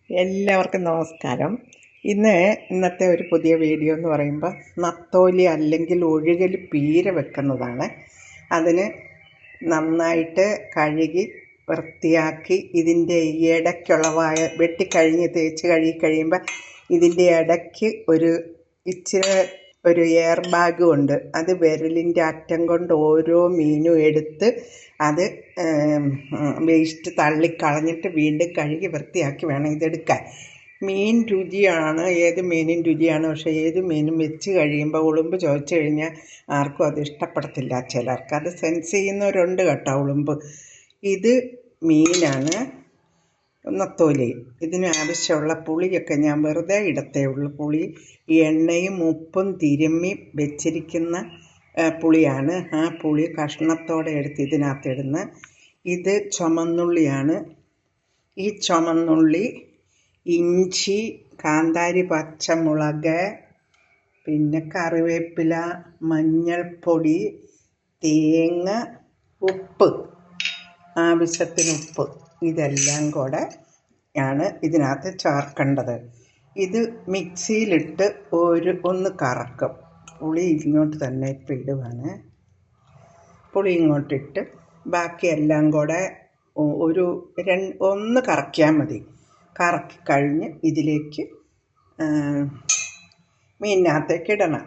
എല്ലാവർക്കും നമസ്കാരം. ഇന്നത്തെ ഒരു പുതിയ വീഡിയോ എന്ന് പറയുമ്പോൾ നത്തോലി അല്ലെങ്കിൽ ഒഴുകൽ പീര വെക്കുന്നതാണ്. അതിന് നന്നായിട്ട് കഴുകി വൃത്തിയാക്കി ഇതിൻ്റെ ഇടയ്ക്കുള്ള വെട്ടിക്കഴിഞ്ഞ് തേച്ച് കഴുകി കഴിയുമ്പോൾ ഇതിൻ്റെ ഇടയ്ക്ക് ഇച്ചിരി ഒരു എയർ ബാഗും ഉണ്ട്. അത് വിരലിൻ്റെ അറ്റം കൊണ്ട് ഓരോ മീനും എടുത്ത് അത് വേസ്റ്റ് തള്ളിക്കളഞ്ഞിട്ട് വീണ്ടും കഴുകി വൃത്തിയാക്കി വേണം ഇതെടുക്കാൻ. മീൻ രുചിയാണ്, ഏത് മീനും രുചിയാണ്. പക്ഷേ ഏത് മീനും വെച്ച് കഴിയുമ്പോൾ ഉളുമ്പ് ചോദിച്ചു കഴിഞ്ഞാൽ ആർക്കും അത് ഇഷ്ടപ്പെടത്തില്ല. ചിലർക്ക് അത് സെൻസ് ചെയ്യുന്നവരുണ്ട് കേട്ടോ, ഉളുമ്പ്. ഇത് മീനാണ് നത്തോലി. ഇതിന് ആവശ്യമുള്ള പുളിയൊക്കെ ഞാൻ വെറുതെ ഇടത്തേ ഉള്ളൂ. പുളി എണ്ണയും ഉപ്പും തിരുമ്മി വെച്ചിരിക്കുന്ന പുളിയാണ്. ആ പുളി കഷ്ണത്തോടെ എടുത്ത് ഇതിനകത്തിടുന്ന. ഇത് ചുമന്നുള്ളിയാണ്. ഈ ചുമന്നുള്ളി, ഇഞ്ചി, കാന്താരി പച്ചമുളക്, പിന്നെ കറിവേപ്പില, മഞ്ഞൾപ്പൊടി, തേങ്ങ, ഉപ്പ്, ആവശ്യത്തിന് ഉപ്പ്, ഇതെല്ലാം കൂടെ ആണ് ഇതിനകത്ത് ചേർക്കേണ്ടത്. ഇത് മിക്സിയിലിട്ട് ഒന്ന് കറക്കും. പുളി ഇങ്ങോട്ട് തന്നെ ഇപ്പം ഇടുവാണ്. പുളി ഇങ്ങോട്ടിട്ട് ബാക്കിയെല്ലാം കൂടെ ഒന്ന് കറക്കിയാൽ മതി. കറക്കി കഴിഞ്ഞ് ഇതിലേക്ക് മീനിനകത്തേക്ക് ഇടണം.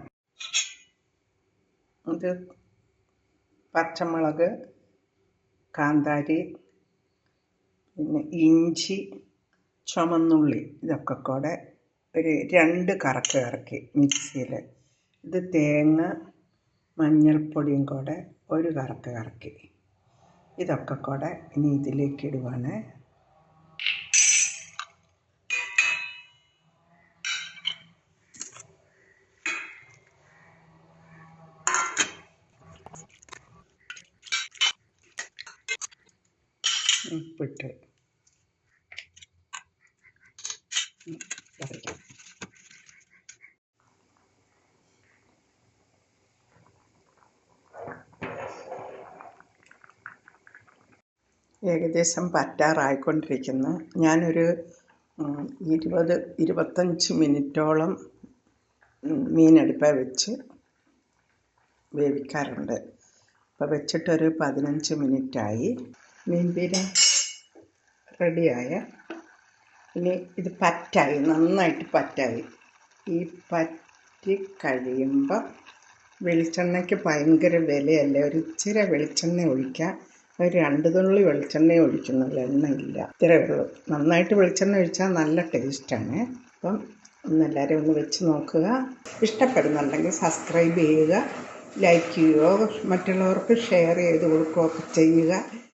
ഇത് പച്ചമുളക്, കാന്താരി, പിന്നെ ഇഞ്ചി, ചുമന്നുള്ളി, ഇതൊക്കെ കൂടെ ഒരു 2 കറക്കി മിക്സിയിൽ. ഇത് തേങ്ങ, മഞ്ഞൾപ്പൊടിയും കൂടെ ഒരു കറക്കി. ഇതൊക്കെ കൂടെ ഇനി ഇതിലേക്ക് ഇടുവാണ്. ഉപ്പിട്ട് ഏകദേശം പറ്റാറായിക്കൊണ്ടിരിക്കുന്നു. ഞാനൊരു 20-25 മിനിറ്റോളം മീനടുപ്പേ വെച്ച് വേവിക്കാറുണ്ട്. അപ്പോൾ വെച്ചിട്ടൊരു 15 മിനിറ്റായി. മീൻ പീര റെഡിയായ. ഇനി ഇത് നന്നായിട്ട് പറ്റായി. ഈ പറ്റി കഴിയുമ്പോൾ വെളിച്ചെണ്ണയ്ക്ക് ഭയങ്കര വിലയല്ലേ. ഇച്ചിരി വെളിച്ചെണ്ണ ഒഴിക്കാം. 2 തുള്ളി വെളിച്ചെണ്ണ ഒഴിക്കുന്നുള്ളൂ, എണ്ണയില്ല. ഇത്രയേ ഉള്ളൂ. നന്നായിട്ട് വെളിച്ചെണ്ണ ഒഴിച്ചാൽ നല്ല ടേസ്റ്റാണ്. അപ്പം എല്ലാവരും ഒന്ന് വെച്ച് നോക്കുക. ഇഷ്ടപ്പെടുന്നുണ്ടെങ്കിൽ സബ്സ്ക്രൈബ് ചെയ്യുക, ലൈക്ക് ചെയ്യുകയോ മറ്റുള്ളവർക്ക് ഷെയർ ചെയ്ത് കൊടുക്കുകയൊക്കെ ചെയ്യുക.